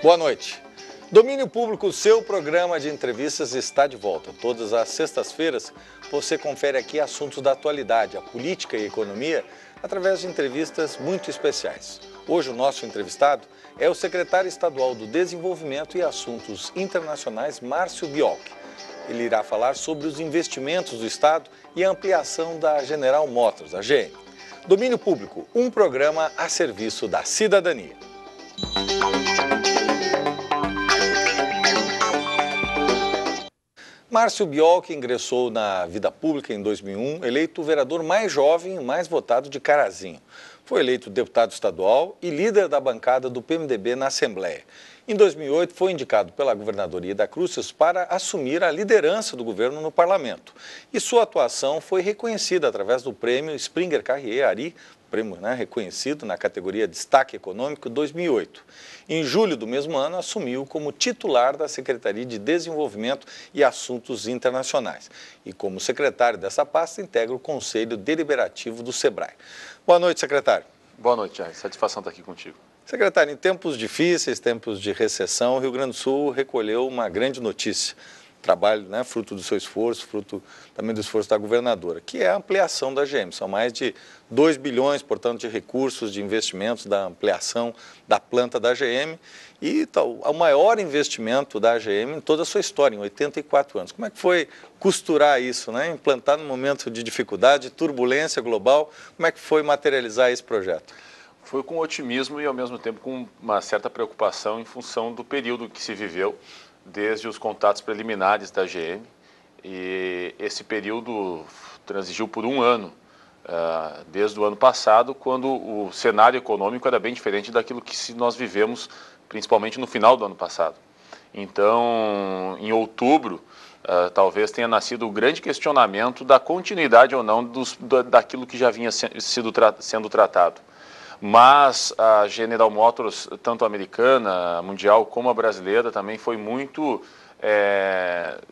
Boa noite. Domínio Público, seu programa de entrevistas está de volta. Todas as sextas-feiras você confere aqui assuntos da atualidade, a política e a economia, através de entrevistas muito especiais. Hoje o nosso entrevistado é o secretário estadual do Desenvolvimento e Assuntos Internacionais, Márcio Biolk. Ele irá falar sobre os investimentos do Estado e a ampliação da General Motors, a GM. Domínio Público, um programa a serviço da cidadania. Márcio Biolk ingressou na vida pública em 2001, eleito o vereador mais jovem e mais votado de Carazinho. Foi eleito deputado estadual e líder da bancada do PMDB na Assembleia. Em 2008, foi indicado pela governadoria da Crucis para assumir a liderança do governo no parlamento. E sua atuação foi reconhecida através do prêmio Springer Carrier Ari, prêmio reconhecido na categoria Destaque Econômico 2008. Em julho do mesmo ano, assumiu como titular da Secretaria de Desenvolvimento e Assuntos Internacionais. E como secretário dessa pasta, integra o Conselho Deliberativo do SEBRAE. Boa noite, secretário. Boa noite, Jair. Satisfação estar aqui contigo. Secretário, em tempos difíceis, tempos de recessão, o Rio Grande do Sul recolheu uma grande notícia. Trabalho, fruto do seu esforço, fruto também do esforço da governadora, que é a ampliação da GM. São mais de 2 bilhões, portanto, de recursos, de investimentos da ampliação da planta da GM e o maior investimento da GM em toda a sua história, em 84 anos. Como é que foi costurar isso, implantar num momento de dificuldade, turbulência global, como é que foi materializar esse projeto? Foi com otimismo e, ao mesmo tempo, com uma certa preocupação em função do período que se viveu, desde os contatos preliminares da GM, e esse período transigiu por um ano, desde o ano passado, quando o cenário econômico era bem diferente daquilo que nós vivemos, principalmente no final do ano passado. Então, em outubro, talvez tenha nascido o grande questionamento da continuidade ou não daquilo que já vinha sendo tratado. Mas a General Motors, tanto a americana, a mundial, como a brasileira, também foi muito,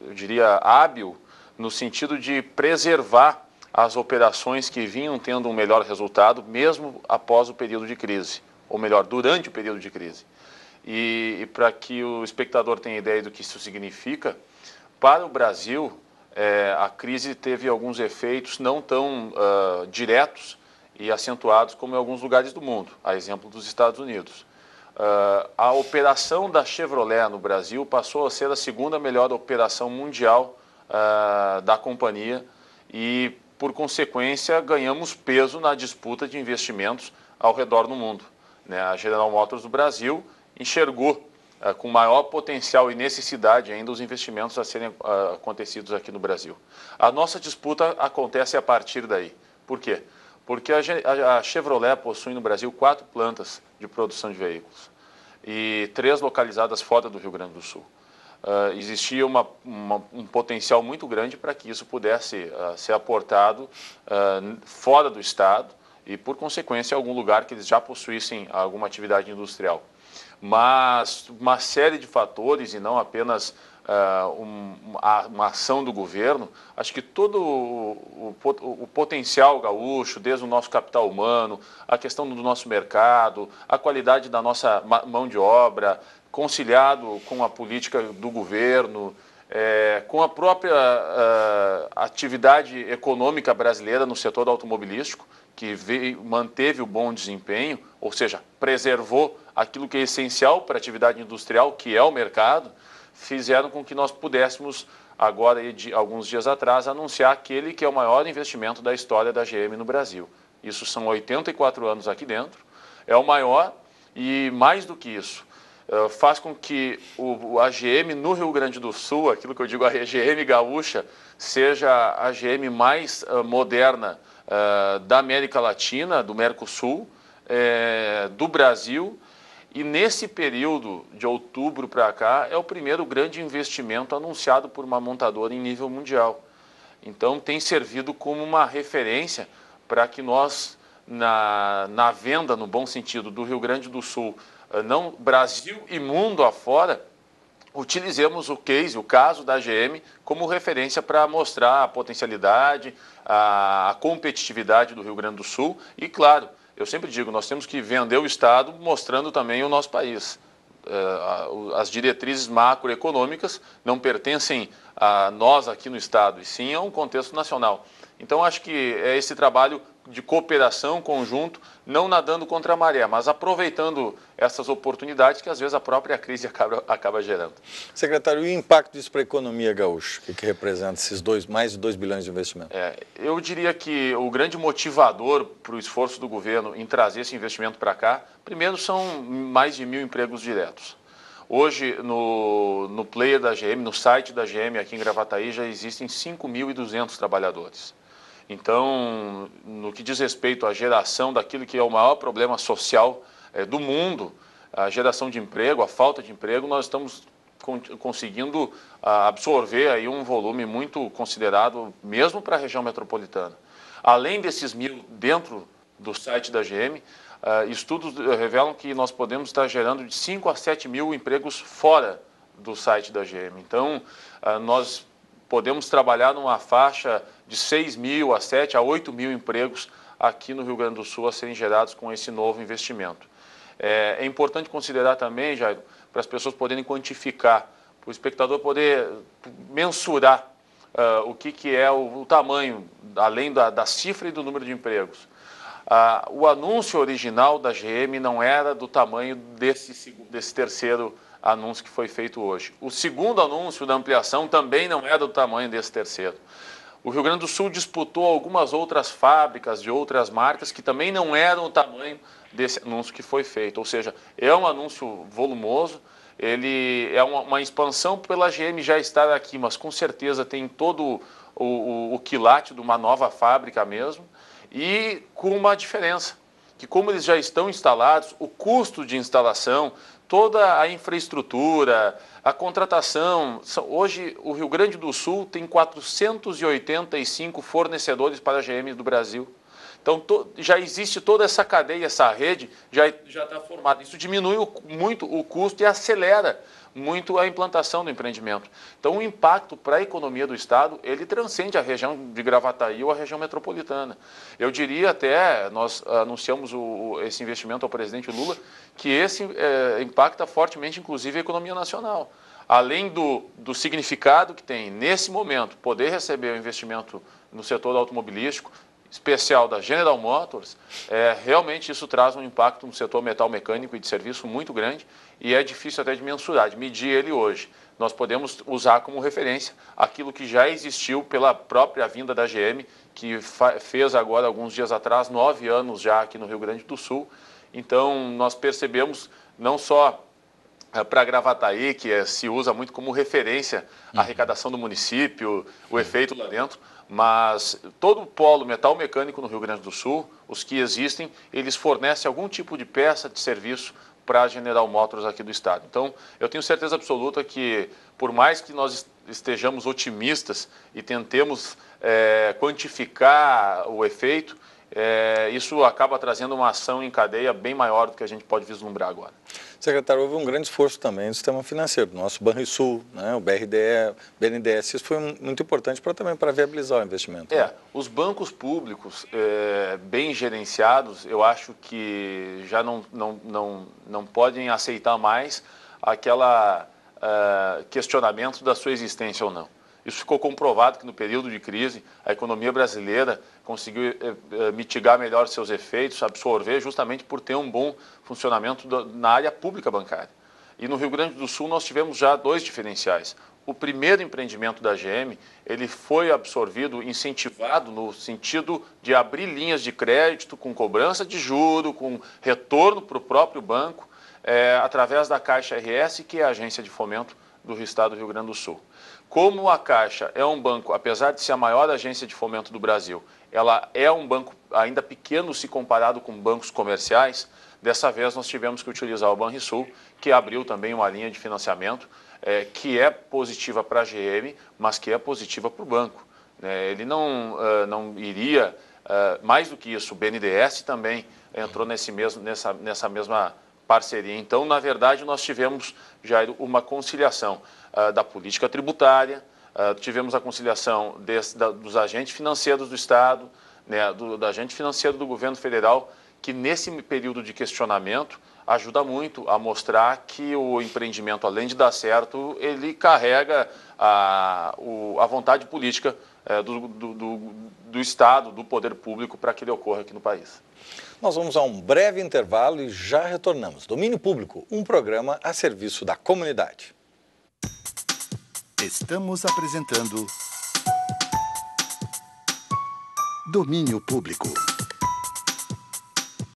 eu diria, hábil no sentido de preservar as operações que vinham tendo um melhor resultado, mesmo após o período de crise, ou melhor, durante o período de crise. E para que o espectador tenha ideia do que isso significa, para o Brasil, a crise teve alguns efeitos não tão diretos e acentuados como em alguns lugares do mundo, a exemplo dos Estados Unidos. A operação da Chevrolet no Brasil passou a ser a segunda melhor operação mundial da companhia e, por consequência, ganhamos peso na disputa de investimentos ao redor do mundo. A General Motors do Brasil enxergou com maior potencial e necessidade ainda os investimentos a serem acontecidos aqui no Brasil. A nossa disputa acontece a partir daí. Por quê? Porque a Chevrolet possui no Brasil 4 plantas de produção de veículos e 3 localizadas fora do Rio Grande do Sul. Existia um potencial muito grande para que isso pudesse ser aportado fora do Estado e, por consequência, em algum lugar que eles já possuíssem alguma atividade industrial. Mas uma série de fatores, e não apenas uma ação do governo, acho que todo o potencial gaúcho, desde o nosso capital humano, a questão do nosso mercado, a qualidade da nossa mão de obra, conciliado com a política do governo, com a própria atividade econômica brasileira no setor automobilístico, que manteve o bom desempenho, ou seja, preservou aquilo que é essencial para a atividade industrial, que é o mercado, fizeram com que nós pudéssemos, agora, alguns dias atrás, anunciar aquele que é o maior investimento da história da GM no Brasil. Isso são 84 anos aqui dentro, é o maior e, mais do que isso, faz com que a GM no Rio Grande do Sul, aquilo que eu digo, a GM gaúcha, seja a GM mais moderna da América Latina, do Mercosul, do Brasil. E nesse período de outubro para cá é o primeiro grande investimento anunciado por uma montadora em nível mundial. Então tem servido como uma referência para que nós, na venda, no bom sentido, do Rio Grande do Sul, não Brasil e mundo afora, utilizemos o caso da GM, como referência para mostrar a potencialidade, a competitividade do Rio Grande do Sul. E, claro, eu sempre digo, nós temos que vender o Estado mostrando também o nosso país. As diretrizes macroeconômicas não pertencem a nós aqui no Estado, e sim a um contexto nacional. Então, acho que é esse trabalho de cooperação, conjunto, não nadando contra a maré, mas aproveitando essas oportunidades que às vezes a própria crise acaba gerando. Secretário, e o impacto disso para a economia gaúcha? O que representa esses mais de 2 bilhões de investimento? Eu diria que o grande motivador para o esforço do governo em trazer esse investimento para cá, primeiro são mais de 1.000 empregos diretos. Hoje, no player da GM, no site da GM aqui em Gravataí, já existem 5.200 trabalhadores. Então, no que diz respeito à geração daquilo que é o maior problema social do mundo, a geração de emprego, a falta de emprego, nós estamos conseguindo absorver aí um volume muito considerado, mesmo para a região metropolitana. Além desses 1.000 dentro do site da GM, estudos revelam que nós podemos estar gerando de 5 a 7 mil empregos fora do site da GM. Então, nós podemos trabalhar numa faixa de 6.000 a 7 a 8 mil empregos aqui no Rio Grande do Sul a serem gerados com esse novo investimento. É importante considerar também, Jairo, para as pessoas poderem quantificar, para o espectador poder mensurar o que é o tamanho, além da cifra e do número de empregos. O anúncio original da GM não era do tamanho desse terceiro anúncio que foi feito hoje. O segundo anúncio da ampliação também não era do tamanho desse terceiro. O Rio Grande do Sul disputou algumas outras fábricas de outras marcas que também não eram o tamanho desse anúncio que foi feito. Ou seja, é um anúncio volumoso, ele é uma expansão pela GM já estar aqui, mas com certeza tem todo o quilate de uma nova fábrica mesmo, e com uma diferença, que como eles já estão instalados, o custo de instalação, toda a infraestrutura, a contratação, hoje o Rio Grande do Sul tem 485 fornecedores para a GM do Brasil. Então já existe toda essa cadeia, essa rede já está formada. Isso diminui muito o custo e acelera muito a implantação do empreendimento. Então o impacto para a economia do Estado, ele transcende a região de Gravataí ou a região metropolitana. Eu diria até, nós anunciamos esse investimento ao presidente Lula, que esse impacta fortemente, inclusive, a economia nacional. Além do significado que tem, nesse momento, poder receber o investimento no setor automobilístico, especial da General Motors, realmente isso traz um impacto no setor metal mecânico e de serviço muito grande e é difícil até de mensurar, de medir ele hoje. Nós podemos usar como referência aquilo que já existiu pela própria vinda da GM, que fez agora, alguns dias atrás, 9 anos já aqui no Rio Grande do Sul. Então, nós percebemos não só para Gravataí, que se usa muito como referência a arrecadação do município, o efeito lá dentro, mas todo o polo metal mecânico no Rio Grande do Sul, os que existem, eles fornecem algum tipo de peça de serviço para a General Motors aqui do estado. Então, eu tenho certeza absoluta que, por mais que nós estejamos otimistas e tentemos quantificar o efeito, isso acaba trazendo uma ação em cadeia bem maior do que a gente pode vislumbrar agora. Secretário, houve um grande esforço também no sistema financeiro, do nosso Banrisul, né, o BNDES, isso foi muito importante também para viabilizar o investimento. Né? Os bancos públicos bem gerenciados, eu acho que já não podem aceitar mais aquela questionamento da sua existência ou não. Isso ficou comprovado que no período de crise a economia brasileira conseguiu mitigar melhor seus efeitos, absorver justamente por ter um bom funcionamento na área pública bancária. E no Rio Grande do Sul nós tivemos já 2 diferenciais. O primeiro empreendimento da GM, ele foi absorvido, incentivado no sentido de abrir linhas de crédito com cobrança de juro, com retorno para o próprio banco, através da Caixa RS, que é a agência de fomento do estado do Rio Grande do Sul. Como a Caixa é um banco, apesar de ser a maior agência de fomento do Brasil, ela é um banco ainda pequeno se comparado com bancos comerciais, dessa vez nós tivemos que utilizar o Banrisul, que abriu também uma linha de financiamento, que é positiva para a GM, mas que é positiva para o banco. Ele não iria, mais do que isso, o BNDES também entrou nessa mesma parceria. Então, na verdade, nós tivemos, Jairo, uma conciliação da política tributária, tivemos a conciliação dos agentes financeiros do Estado, né, do agente financeiro do governo federal, que nesse período de questionamento ajuda muito a mostrar que o empreendimento, além de dar certo, ele carrega a vontade política do Estado, do poder público, para que ele ocorra aqui no país. Nós vamos a um breve intervalo e já retornamos. Domínio Público, um programa a serviço da comunidade. Estamos apresentando Domínio Público.